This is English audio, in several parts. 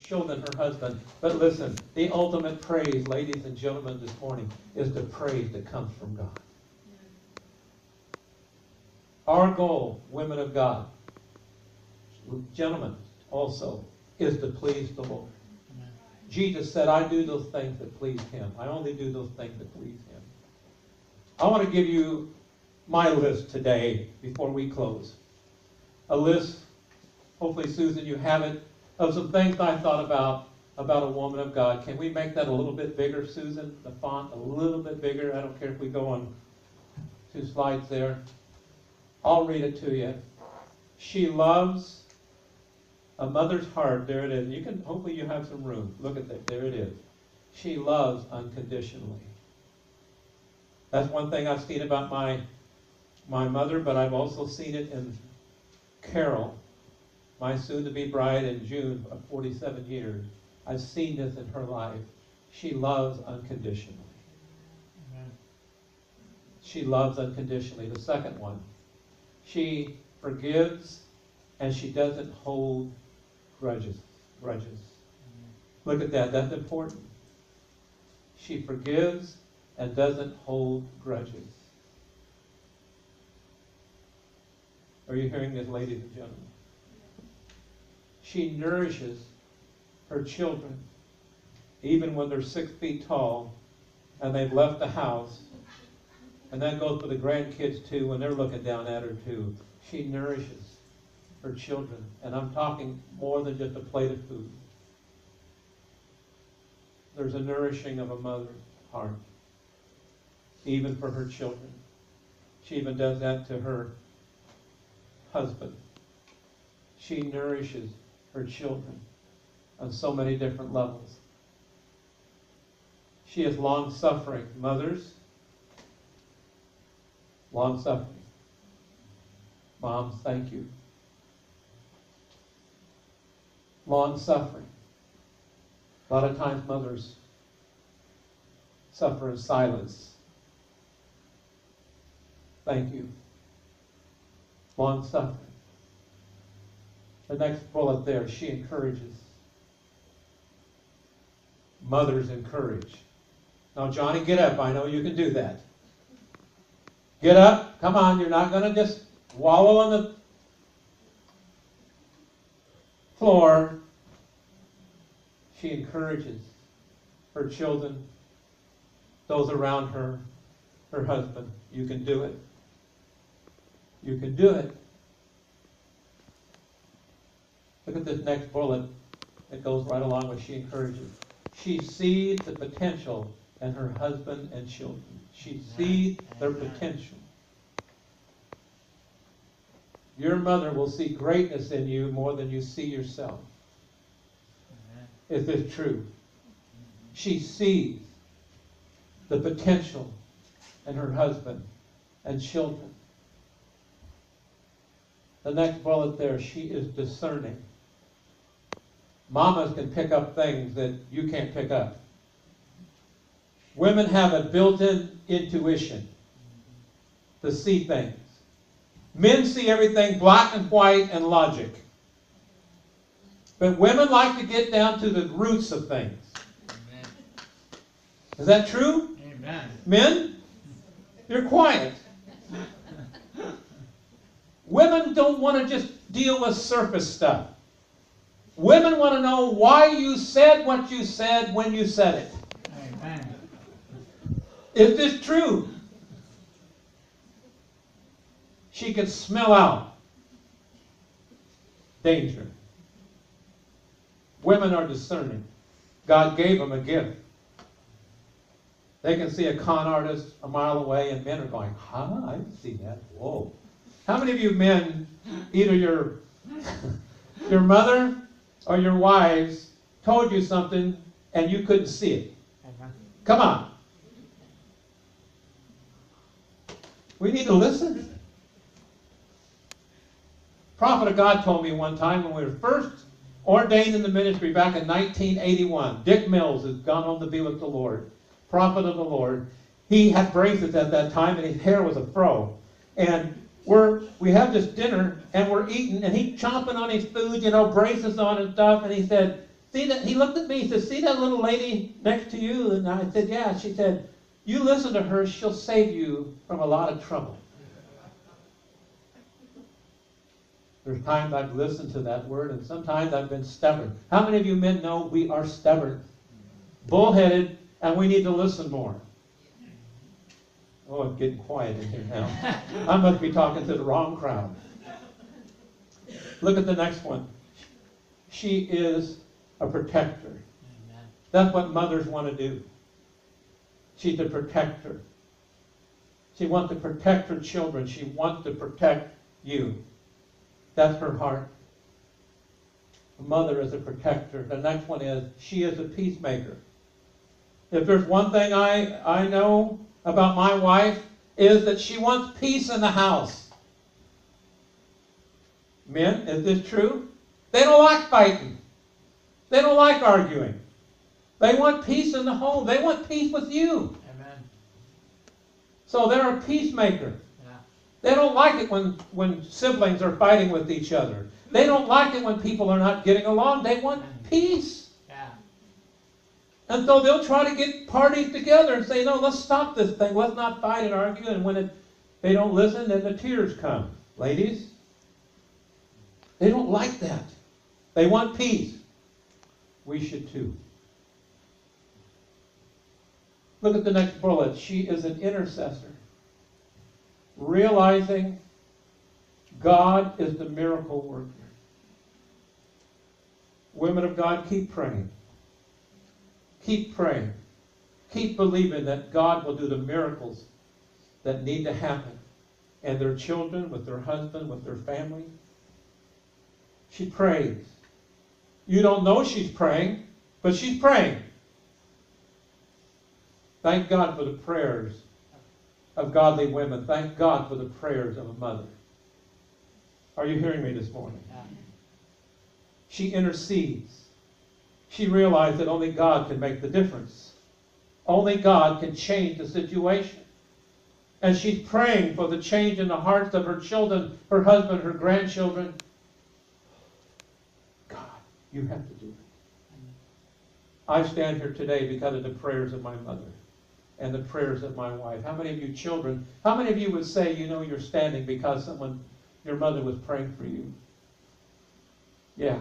than her husband. But listen, the ultimate praise, ladies and gentlemen, this morning is the praise that comes from God. Our goal, women of God, gentlemen also, is to please the Lord. Jesus said, I do those things that please Him. I only do those things that please Him. I want to give you my list today before we close. A list, hopefully, Susan, you have it, of some things I thought about a woman of God. Can we make that a little bit bigger, Susan? The font a little bit bigger. I don't care if we go on 2 slides there. I'll read it to you. She loves a mother's heart. There it is. You can, hopefully you have some room. Look at that. There it is. She loves unconditionally. That's one thing I've seen about my mother, but I've also seen it in Carol, my soon-to-be bride in June of 47 years. I've seen this in her life. She loves unconditionally. Amen. She loves unconditionally. The second one, she forgives and she doesn't hold grudges. Look at that. That's important. She forgives and doesn't hold grudges. Are you hearing this, ladies and gentlemen? She nourishes her children even when they're 6 feet tall and they've left the house. And that goes for the grandkids too when they're looking down at her too. She nourishes her children. And I'm talking more than just a plate of food. There's a nourishing of a mother's heart, even for her children. She even does that to her husband. She nourishes her children on so many different levels. She is long-suffering. Mothers, long-suffering. Moms, thank you. Long-suffering. A lot of times mothers suffer in silence. Thank you. Long-suffering. The next bullet there, she encourages. Mothers encourage. Now, Johnny, get up. I know you can do that. Get up. Come on. You're not going to just wallow on the floor. She encourages her children, those around her, her husband. You can do it. You can do it. Look at this next bullet. It goes right along with she encourages. She sees the potential in her husband and children. She sees their potential. Your mother will see greatness in you more than you see yourself. Is this true? She sees the potential in her husband and children. The next bullet there, she is discerning. Mamas can pick up things that you can't pick up. Women have a built-in intuition to see things. Men see everything black and white and logic. But women like to get down to the roots of things. Amen. Is that true? Amen. Men, you're quiet. Women don't want to just deal with surface stuff. Women want to know why you said what you said when you said it. Amen. Is this true? She could smell out danger. Women are discerning. God gave them a gift. They can see a con artist a mile away, and men are going, huh? I didn't see that. Whoa. How many of you men, either your mother or your wives told you something and you couldn't see it? Come on. We need to listen. Prophet of God told me one time when we were first ordained in the ministry back in 1981. Dick Mills has gone home to be with the Lord. Prophet of the Lord. He had braces at that time and his hair was a fro. And we have this dinner and we're eating and he's chomping on his food, braces on and stuff. And he said, see that? He looked at me. He said, see that little lady next to you? And I said, yeah. She said, you listen to her. She'll save you from a lot of trouble. There's times I've listened to that word, and sometimes I've been stubborn. How many of you men know we are stubborn, bullheaded, and we need to listen more? Oh, it's getting quiet in here now. I must be talking to the wrong crowd. Look at the next one. She is a protector. Amen. That's what mothers want to do. She's a protector. She wants to protect her children. She wants to protect you. That's her heart. A mother is a protector. The next one is, she is a peacemaker. If there's one thing I know about my wife, is that she wants peace in the house. Men, is this true? They don't like fighting. They don't like arguing. They want peace in the home. They want peace with you. Amen. So they're a peacemaker. Yeah. They don't like it when siblings are fighting with each other. They don't like it when people are not getting along. They want peace. Yeah. And so they'll try to get parties together and say, no, let's stop this thing. Let's not fight and argue. And when they don't listen, then the tears come. Ladies, they don't like that. They want peace. We should too. Look at the next bullet. She is an intercessor. Realizing God is the miracle worker. Women of God, keep praying. Keep praying. Keep believing that God will do the miracles that need to happen. And their children, with their husband, with their family. She prays. You don't know she's praying, but she's praying. Thank God for the prayers of godly women. Thank God for the prayers of a mother. Are you hearing me this morning? She intercedes. She realized that only God can make the difference. Only God can change the situation. And she's praying for the change in the hearts of her children, her husband, her grandchildren. God, you have to do it. I stand here today because of the prayers of my mother and the prayers of my wife. How many of you children, how many of you would say, you know, you're standing because your mother was praying for you? Yeah.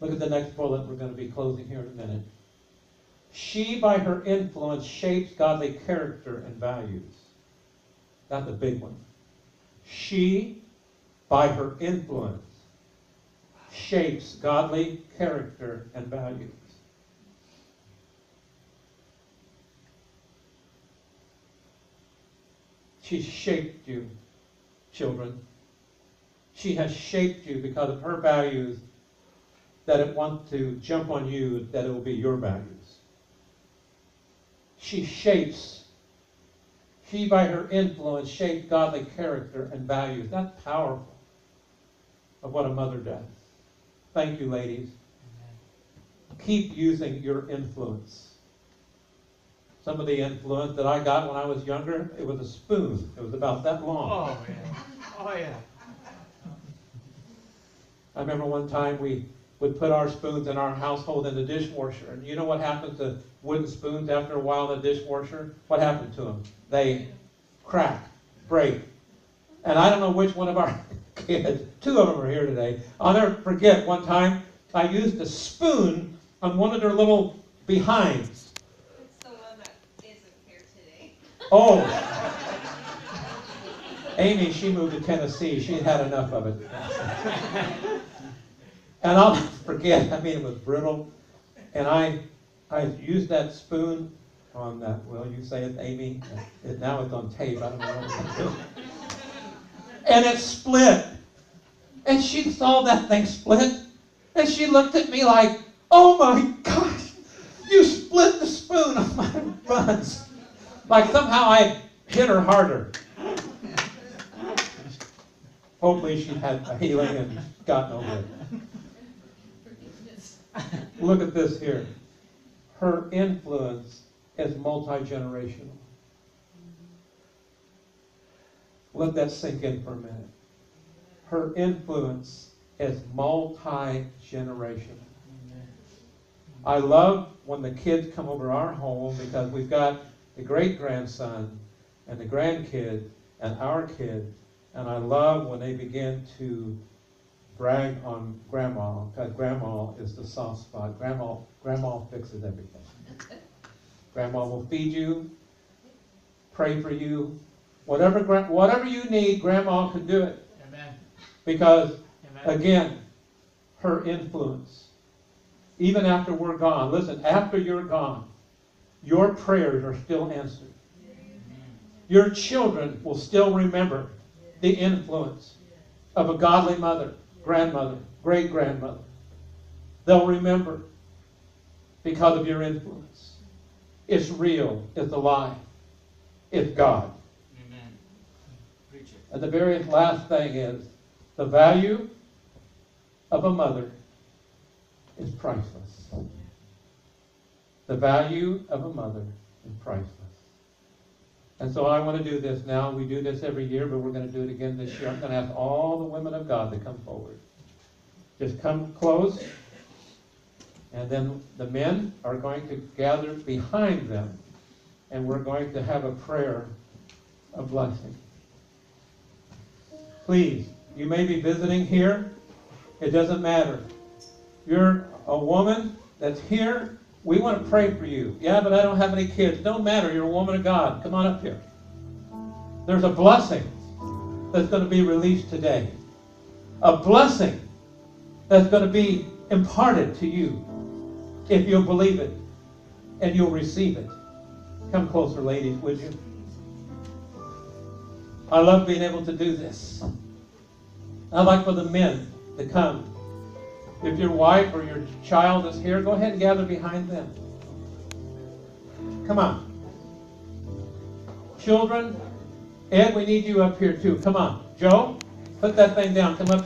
Look at the next bullet. We're going to be closing here in a minute. She, by her influence, shapes godly character and values. That's a big one. She, by her influence, shapes godly character and values. She's shaped you, children. She has shaped you because of her values, that it wants to jump on you, that it will be your values. She shapes. She, by her influence, shapes godly character and values. That's powerful of what a mother does. Thank you, ladies. Amen. Keep using your influence. Some of the influence that I got when I was younger, it was a spoon. It was about that long. Oh, yeah. Oh, yeah. I remember one time we would put our spoons in our household in the dishwasher. And you know what happens to wooden spoons after a while in the dishwasher? What happened to them? They crack, break. And I don't know which one of our kids, two of them are here today. I'll never forget one time I used a spoon on one of their little behinds. It's the one that isn't here today. Oh. Amy, she moved to Tennessee. She had enough of it. And I'll never forget, I mean, it was brittle. And I used that spoon on that, well, you say it, Amy. Now it's on tape. I don't know what I'm doing. And it split. And she saw that thing split. And she looked at me like, oh my gosh, you split the spoon on my buns. Like somehow I hit her harder. Hopefully she had a healing and gotten over it. Look at this here. Her influence is multi-generational. Let that sink in for a minute. Her influence It's multi-generational. I love when the kids come over our home because we've got the great-grandson and the grandkid and our kid. And I love when they begin to brag on Grandma, because Grandma is the soft spot. Grandma fixes everything. Grandma will feed you, pray for you. Whatever you need, Grandma can do it. Amen. Because, Amen. again, her influence, even after we're gone, listen, after you're gone, your prayers are still answered. Your children will still remember the influence of a godly mother, grandmother, great-grandmother. They'll remember because of your influence. It's real. It's alive. It's God. Amen. Preach it. And the very last thing is the value of a mother is priceless. The value of a mother is priceless. And so I want to do this now. We do this every year, but we're going to do it again this year. I'm going to ask all the women of God to come forward. Just come close. And then the men are going to gather behind them. And we're going to have a prayer of blessing. Please, you may be visiting here. It doesn't matter. You're a woman that's here. We want to pray for you. Yeah, but I don't have any kids. Don't matter. You're a woman of God. Come on up here. There's a blessing that's going to be released today. A blessing that's going to be imparted to you if you'll believe it and you'll receive it. Come closer, ladies, would you? I love being able to do this. I'd like for the men to come. If your wife or your child is here, go ahead and gather behind them. Come on. Children, Ed, we need you up here too. Come on. Joe, put that thing down. Come up here.